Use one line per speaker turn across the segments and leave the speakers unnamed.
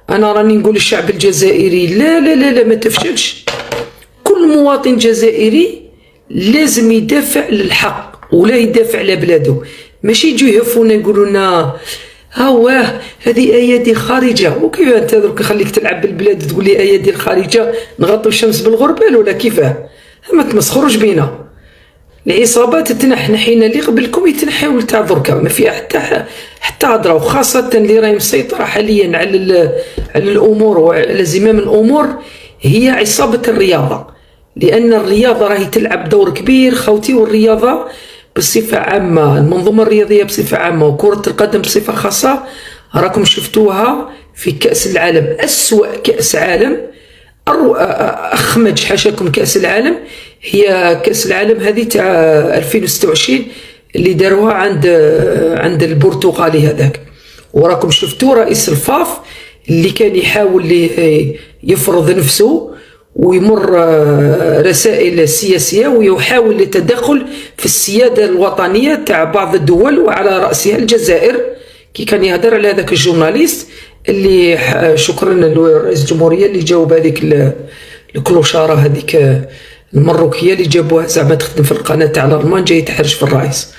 انا راني نقول الشعب الجزائري لا لا لا لا، ما تفشلش. كل مواطن جزائري لازم يدافع للحق ولا يدافع على بلاده، ماشي يجوا يهفونا يقولوا لنا واه هذه ايادي خارجه. وكيف انت درك خليك تلعب بالبلاد تقول لي ايادي الخارجه نغطوا الشمس بالغربال ولا كيفاه؟ ما تمسخروش بينا. العصابات تنحينا اللي قبلكم يتنحيو تاع دركا، ما فيها حتى هضره، وخاصه اللي راهي مسيطره حاليا على الامور وعلى زمام الامور هي عصابه الرياضه، لان الرياضه راهي تلعب دور كبير خوتي. والرياضه بصفه عامه، المنظومه الرياضيه بصفه عامه وكره القدم بصفه خاصه، راكم شفتوها في كاس العالم، اسوا كاس عالم، اخمج حاشاكم كاس العالم، هي كاس العالم هذه تاع 2026 اللي داروها عند البرتغالي هذاك. وراكم شفتوا رئيس الفاف اللي كان يحاول يفرض نفسه ويمر رسائل سياسيه ويحاول التدخل في السياده الوطنيه تاع بعض الدول وعلى راسها الجزائر. كي كان يهدر على هذاك الجورناليست اللي شكرا لرئيس الجمهوريه اللي جاوب هذيك الكلوشاره هذيك المروكيه اللي جابوها زعما تخدم في القناه تاع الالمان جاي تحرج في الرئيس.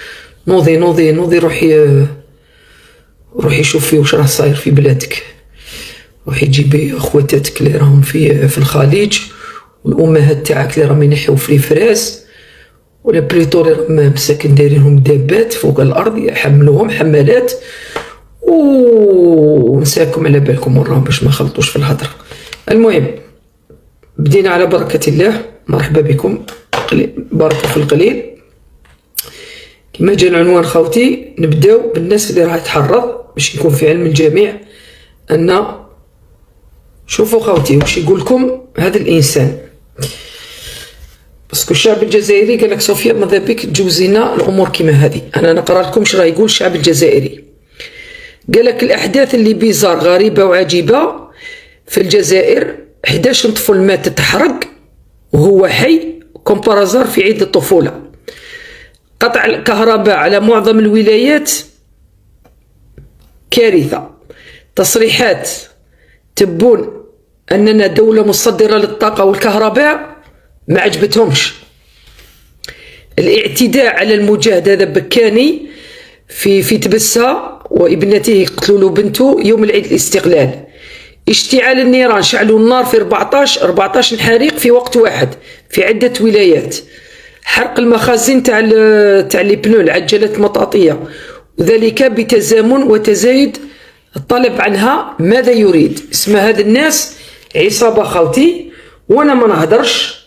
نوضي روحي شوفي واش راه صاير في بلادك، روحي جيبي خواتاتك اللي راهم في الخليج والامهات تاعك اللي راهم ينحيو في فراس ولا بليتو اللي راهم مساكن دايرينهم دابات فوق الارض يحملوهم حمالات، ونساكم على بالكم وراهم باش ما خلطوش في الهضره. المهم بدينا على بركه الله، مرحبا بكم، بركه في القليل. كما جا العنوان خوتي نبداو بالناس اللي راح تحرض باش يكون في علم الجميع ان شوفوا خوتي واش يقول لكم هذا الانسان. باسكو الشعب الجزائري قال لك صوفيا ماذا بك تجوزينا الامور كيما هذه. انا نقرا لكم اش راه يقول الشعب الجزائري. قال لك الاحداث اللي بيزار غريبه وعجيبه في الجزائر، 11 طفل مات تحرق وهو حي كومبارازار في عيد الطفوله، قطع الكهرباء على معظم الولايات كارثه، تصريحات تبون اننا دوله مصدره للطاقه والكهرباء ما عجبتهمش، الاعتداء على المجاهد هذا بكاني في تبسه وابنته قتلوا له بنته يوم العيد الاستقلال، اشتعال النيران شعلوا النار في 14 حريق في وقت واحد في عده ولايات، حرق المخازن تاع لي بنو العجلات المطاطيه وذلك بتزامن وتزايد الطلب عنها. ماذا يريد؟ اسم هذا الناس عصابه خوتي، وانا ما نهدرش،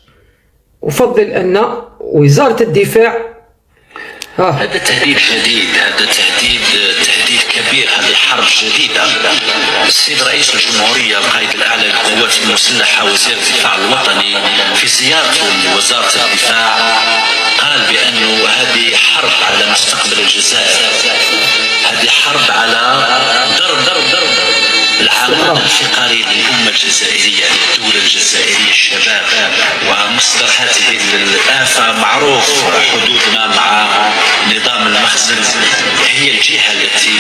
وفضل ان وزاره الدفاع
هذا تهديد شديد، هذا تهديد كبير، هذه حرب جديدة. السيد رئيس الجمهورية القائد الأعلى للقوات المسلحة وزير الدفاع الوطني في زيارته لوزارة الدفاع قال بأنه هذه حرب على مستقبل الجزائر، هذه حرب على ضرب العمود الفقري للأمة الجزائرية، للدولة الجزائرية، الشباب. ومصدر هذه الآفة معروف، حدودنا مع نظام المخزن هي الجهة التي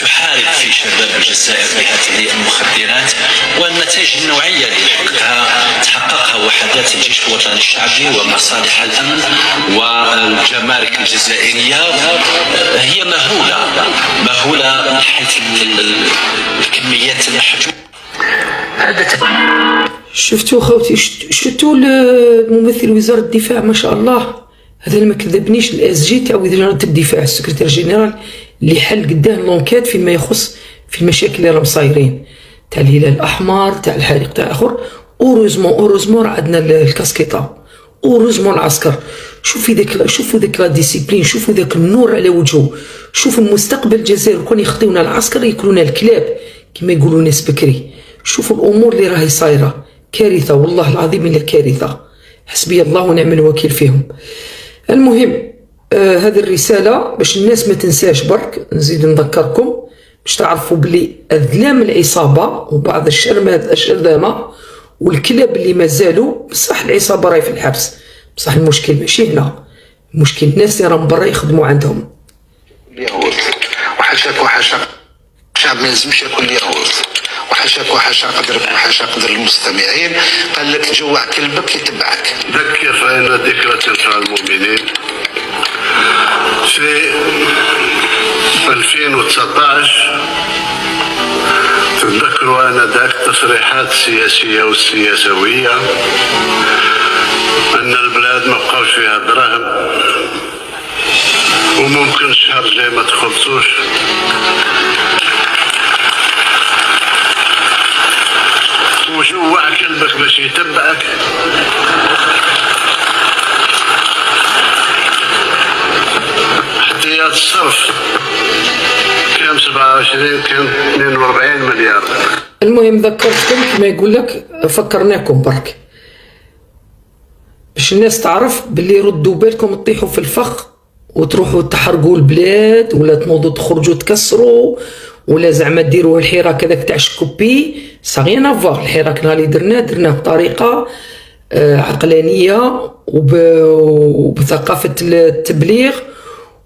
تحارب في شباب الجزائر بهذه المخدرات، والنتائج النوعية اللي تحققها وحدات الجيش الوطني الشعبي ومصالح الأمن والجمارك الجزائرية هي مهولة من حيث الكميات المحجوبة.
شفتوا خوتي، شفتوا الممثل وزارة الدفاع ما شاء الله، هذا ما كذبنيش، الاس جي تاع وزارة الدفاع السكرتير جينيرال اللي حل قداه لونكات فيما يخص في المشاكل اللي راهم صايرين تاع الهلال الاحمر تاع الحريق تاع اخر. اوروزمون راه عندنا الكاسكيطه، اوروزمون العسكر. شوفوا ذاك لا ديسيبلين، شوفوا ذاك النور على وجهه، شوفوا المستقبل الجزائر كون يخطيونا العسكر ياكلونا الكلاب كما يقولوا ناس بكري. شوفوا الامور اللي راهي صايره، كارثه والله العظيم الا كارثه، حسبي الله ونعم الوكيل فيهم. المهم هذه الرساله باش الناس ما تنساش، برك نزيد نذكركم باش تعرفوا بلي اذلام العصابه وبعض الشرذمه والكلاب اللي مازالوا، بصح العصابه راهي في الحبس، بصح المشكل ماشي هنا، المشكل الناس اللي راهم برا يخدموا عندهم.
اليهود وحاشاك الشعب ما يلزمش ياكل اليهود، وحاشاك حاشاك وحاشا قدرك وحاشا قدر المستمعين، قال لك جوع كلبك يتبعك.
ذكر فإن الذكرى تنفع المؤمنين. في 2019 تذكروا آنذاك تصريحات سياسية والسياسوية أن البلاد ما بقاوش فيها دراهم وممكن شهر جاي ما تخلصوش. وجوع كلبك باش يتبعك. احتياط الصرف كان 27 كان 42 مليار.
المهم ذكرتكم كما يقول لك، فكرناكم برك باش الناس تعرف باللي ردوا بالكم تطيحوا في الفخ وتروحوا تحرقوا البلاد ولا تنوضوا تخرجوا تكسروا ولا زعما ديروا الحراك هذاك تاع شكوبي. صغير نافوار الحراك اللي درناه بطريقه عقلانيه وبثقافه التبليغ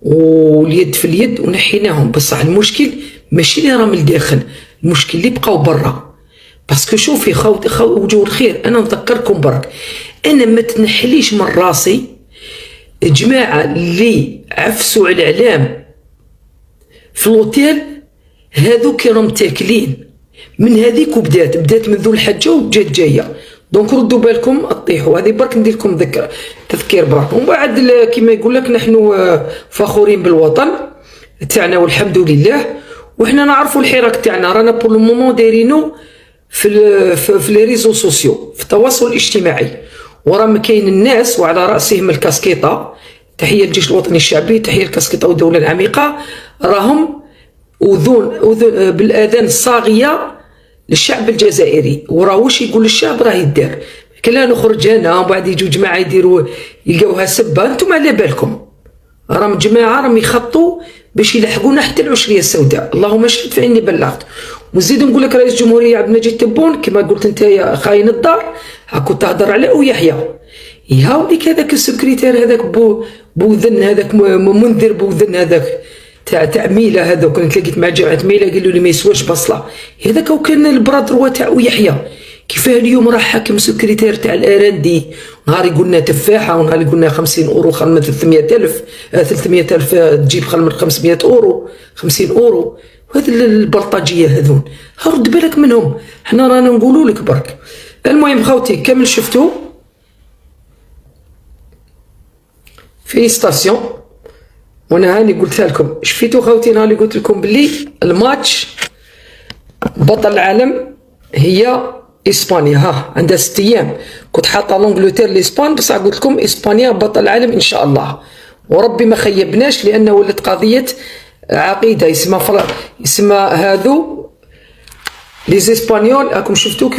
واليد في اليد ونحيناهم. بصح المشكل ماشي اللي راهم الداخل، المشكل اللي بقاو برا. باسكو شوفي وجوه الخير، انا نذكركم برك، انا ما تنحليش من راسي جماعه اللي عفسوا على الاعلام في الاوتيل هذو كي راهم تاكلين من هذيك وبدات من ذو الحجه وجات جايه. دونك ردوا بالكم اطيحوا. هذه برك ندير لكم تذكير برك. ومن بعد كما يقول لك نحن فخورين بالوطن تاعنا والحمد لله، وحنا نعرفوا الحراك تاعنا رانا بور لو مومون دايرينو في لي ريزو سوسيو، في التواصل الاجتماعي، وراه كاين الناس وعلى راسهم الكاسكيطه، تحيه الجيش الوطني الشعبي، تحيه الكاسكيطه والدوله العميقه، راهم أذون بالاذان الصاغيه للشعب الجزائري. وراه واش يقول الشعب راه يدار. كلا نخرج هنا وبعد يجوا جماعه يديروا يلقاوها سبه، انتم على بالكم راهم جماعه راهم يخطوا باش يلحقونا حتى العشريه السوداء. اللهم اشهد فاني بلغت. وزيد نقول لك رئيس الجمهوريه عبد المجيد تبون كما قلت انت يا خاين الدار، هاكو تهضر على ويحيى يهاوديك هذاك السكرتير هذاك بوذن هذاك منذر بوذن هذاك تاع ميلا هذوك اللي تلاقيت مع جامعه ميلا قالوا لي ما يسواش بصله هذاك. وكان البرادر تاع ويحيى كيفاه اليوم راه حاكم سكرتير تاع الاراندي، نهار يقولنا تفاحه ونهار يقولنا 50 اورو خل من 300,000 تجيب خل من 500 اورو 50 اورو. وهذه البلطجيه هذون رد بالك منهم، حنا رانا نقولوا لك برك. المهم خوتي كامل شفتوا في ستاسيون، وانا هاني قلتها لكم. شفيتوا خوتي نهار اللي قلت لكم باللي الماتش بطل العالم هي اسبانيا، ها عندها 6 ايام. كنت حاطه لونجلتير لاسبان، بصح قلت لكم اسبانيا بطل العالم ان شاء الله، وربي ما خيبناش، لانه ولات قضيه عقيده يسمى هذو لي زيسبانيول. راكم شفتوا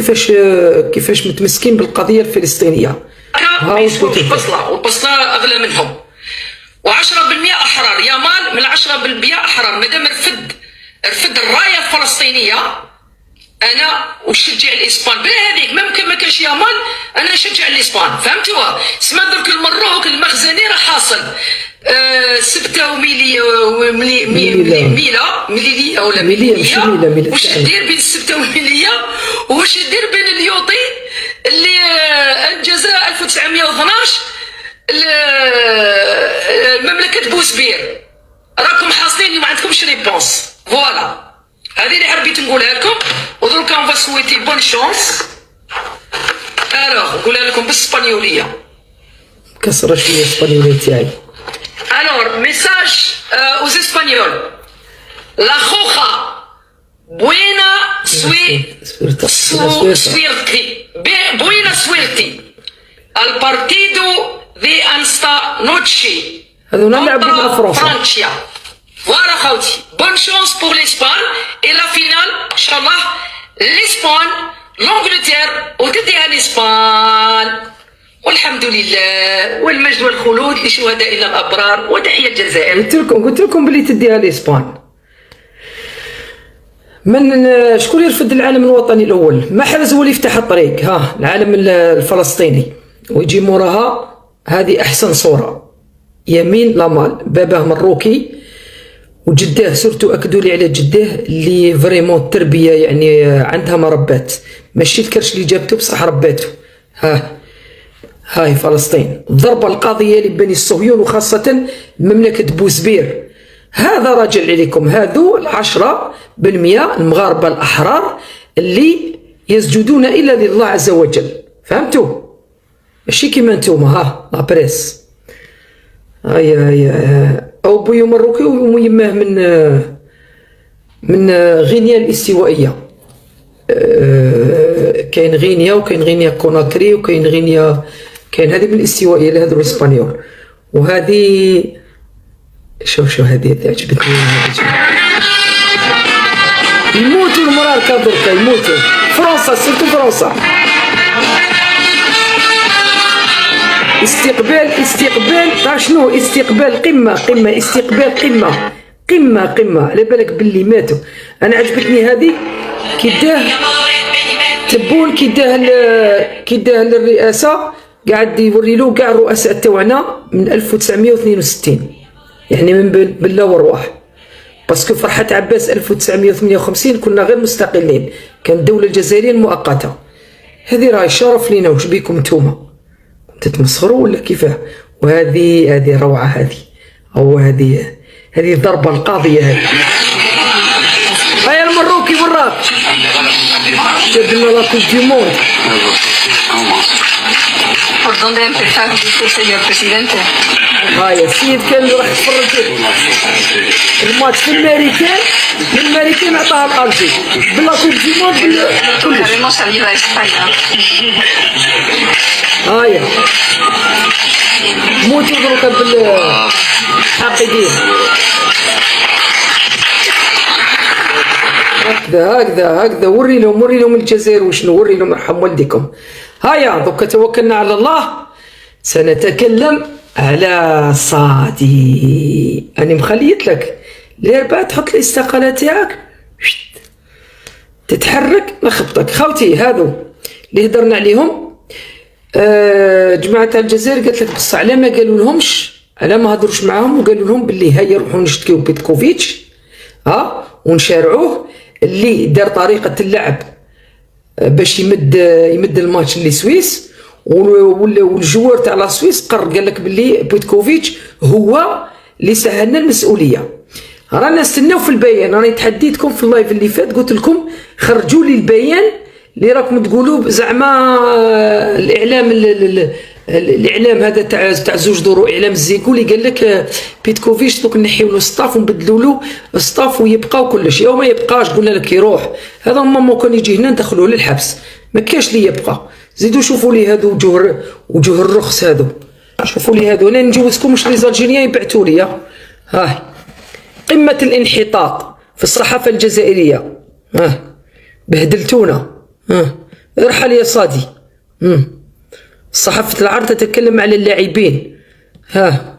كيفاش متمسكين بالقضيه الفلسطينيه.
ما يسووش بصله، والبصله اغلى منهم، و10% احرار. يامال من 10% احرار. مادام رفد الرايه الفلسطينيه انا وشجع الاسبان بلا هذيك. ممكن ما كانش يامال انا نشجع الاسبان، فهمتوا؟ سما درك المروك المخزني راه حاصل 6 ميليا ولا ميليا. واش دير بين 6 وميليا واش دير بين اليوطي اللي انجز 1912 مملكه بوسبير؟ راكم حاصلين ما عندكمش ريبونس. فوالا هذه اللي حبيت نقولها لكم. ودروكا اون فاسويتي بون شونس. الوغ نقولها لكم بالاسبانيوليه،
كسر شويه الاسبانيوليه تاعي.
الوغ ميساج اوز اسبانيول. لا خوخا بوينا سويرتي بوينا سويرتي البارتيدو دي انستا نوتشي.
هذو نلعب مع فرنسا.
Voilà خوتي، bonne chance pour l'Espagne et la finale ان شاء الله l'Espagne l'Angleterre وتديها الإسبان والحمد لله والمجد والخلود لشهدائنا الأبرار وتحية الجزائر.
قلت لكم بلي تديها الإسبان. من شكون يرفد العالم الوطني الأول؟ محرز هو اللي يفتح الطريق، ها العالم الفلسطيني، ويجي موراها هذه أحسن صورة، يمين لامال باباه مروكي وجداه سورتو أكدوا لي على جداه اللي فريمون التربية يعني عندها مربات، ماشي الكرش اللي جابته بصح رباته. هاي فلسطين، الضربة القاضية لبني الصهيون وخاصة مملكة بوزبير. هذا راجع عليكم، هذو 10% المغاربة الأحرار اللي يسجدون إلا لله عز وجل، فهمتوا؟ ماشي كيما نتوما لابريس. أو بويو مروكي ويماه من غينيا الاستوائية. كاين غينيا وكاين غينيا كوناكري وكاين غينيا، كاين هذه من الاستوائية اللي يهضروا الاسبانيول، وهذه شوف هذه عجبتني. يموتوا المراركة دركا، يموتوا فرنسا، سيرتو فرنسا. استقبال شنو؟ استقبال قمة استقبال قمة على بالك باللي ماتوا. أنا عجبتني هذه كيداه تبون، كيداه للرئاسة، قاعد يوري له كاع الرؤساء تاعنا من 1962، يعني من بالله ورواح. باسكو فرحة عباس 1958 كنا غير مستقلين، كانت الدولة الجزائرية المؤقتة. هذه راهي شرف لينا، وش بيكم نتوما تتمسخروا ولا كيفاه؟ وهذه روعة، هذه الضربة القاضية هذه. هيا المروكي وراك جاب لنا لا كوب دي موند.
¿Por dónde empezar, dice el señor presidente?
هاي السيد كان راح يتفرج الماتش في الامريكان عطاها الارجي بلا كوب دي موند كلش.
Haremos salir a España.
هاي موتوا دروكا بالحاقدين. هكذا وري لهم الجزائر وشنو، وري لهم يرحم والديكم. هيا دوكا توكلنا على الله، سنتكلم على صادي. أنا مخليت لك الأربعة تحط الاستقالة تاعك تتحرك نخبطك. خوتي هذو اللي هدرنا عليهم جماعة الجزائر قالت لك بصح على ما قالوا لهمش، على ما هضروش معاهم وقالوا لهم باللي هيا روحوا نشتكيو بيتكوفيتش ونشارعوه اللي دار طريقة اللعب باش يمد الماتش للسويس، والجوار تاع لا سويس قال لك باللي بيتكوفيتش هو اللي سهلنا المسؤوليه. رانا نستناو في البيان، راني تحديتكم في اللايف اللي فات قلت لكم خرجوا لي البيان اللي راكم تقولوا زعما الاعلام هذا تاع زوج دورو، اعلام الزيكو اللي قال لك بيتكوفيتش دوك نحيو له ستاف ونبدلوا له ستاف ويبقى وكلش. يوم ما يبقاش قلنا لك يروح، هذا ما كان يجي هنا ندخلوه للحبس، ما كاش لي يبقى. زيدوا شوفوا لي هذو وجوه الرخص هذو، شوفوا لي هذو. انا نجوزكم واش لي زالجيريان يبعثوا لي. قمة الانحطاط في الصحافة الجزائرية. بهدلتونا. ارحل يا صادي. صحافة العرض تتكلم على اللاعبين.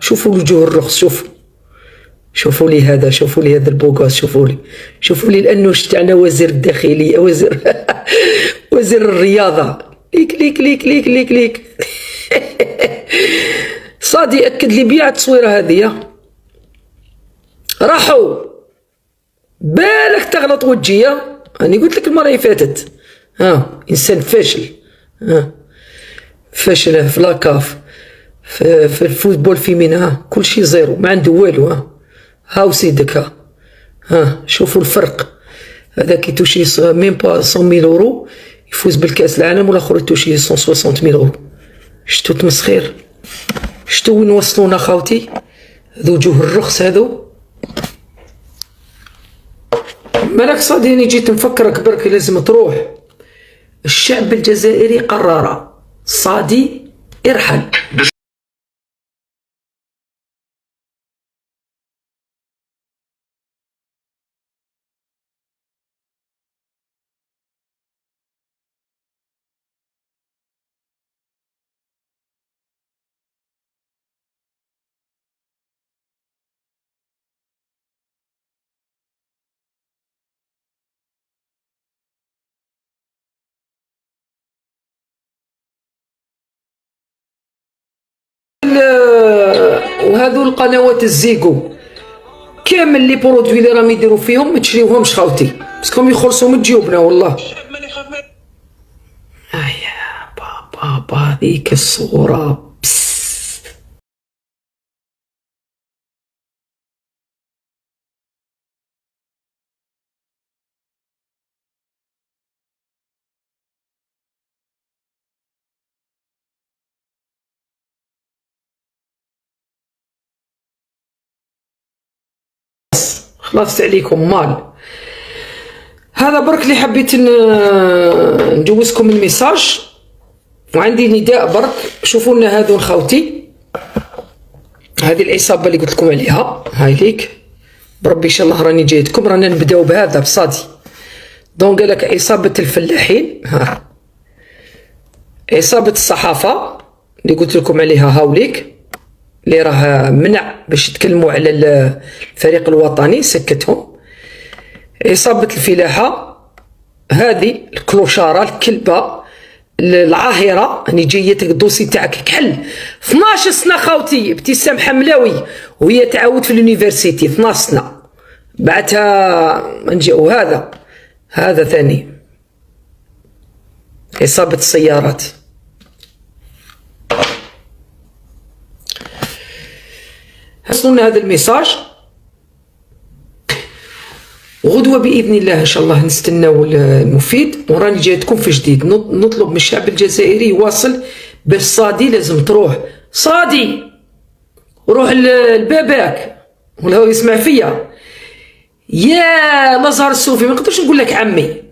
شوفوا وجوه الرخص، شوفوا لي هذا، شوفوا لي هذا البوغاس، شوفوا لي الانوش تاعنا وزير الداخلية، وزير الرياضة. ليك صادي أكد لي بيع التصويرة هذه. راحوا بالك تغلط وجهية، أنا قلت لك المرة اللي فاتت. إنسان فاشل. فاشل في لاكاف، في الفوتبول فيمين. كل شيء زيرو، ما عنده والو. هاو سيدك. شوفوا الفرق. هذا كي توشي ميم با 100,000 يورو يفوز بالكاس العالم، والاخر توشي 160,000 يورو. شتو تمسخير، شتو وين وصلونا خاوتي. ذو وجوه الرخص هذو. مالك صادي، أنا جيت نفكرك برك لازم تروح. الشعب الجزائري قرر صادي ارحل. وهذو القنوات الزيكو كامل لي برودوي اللي راهم يديروا فيهم ما تشريوهمش خاوتي، باسكم يخلصوا من جيوبنا والله. يا بابا هذيك الصورة خلصت عليكم مال. هذا برك اللي حبيت نجوزكم الميساج. وعندي نداء برك، شوفوا لنا هذو خوتي، هذه العصابه اللي قلت لكم عليها، هاي ليك بربي ان شاء الله راني جايتكم، رانا نبداو بهذا بصادي. دونك قالك عصابه الفلاحين، ها عصابه الصحافه اللي قلت لكم عليها هاوليك، اللي راه منع باش يتكلموا على الفريق الوطني سكتهم. عصابة الفلاحة هذه الكلوشارة الكلبة العاهرة، راني جايتك الدوسي تاعك كحل. 12 سنة خاوتي ابتسام حملاوي وهي تعاود في اليونيفرسيتي 12 سنة بعدها نجيو. هذا ثاني عصابة السيارات. وصلنا هذا الميساج، وغدوة بإذن الله إن شاء الله نستناو المفيد، وراني جايتكم في جديد. نطلب من الشعب الجزائري يواصل باش صادي لازم تروح صادي، وروح لباباك ولا هو يسمع فيا يا الازهر الصوفي، ما نقدرش نقول لك عمي،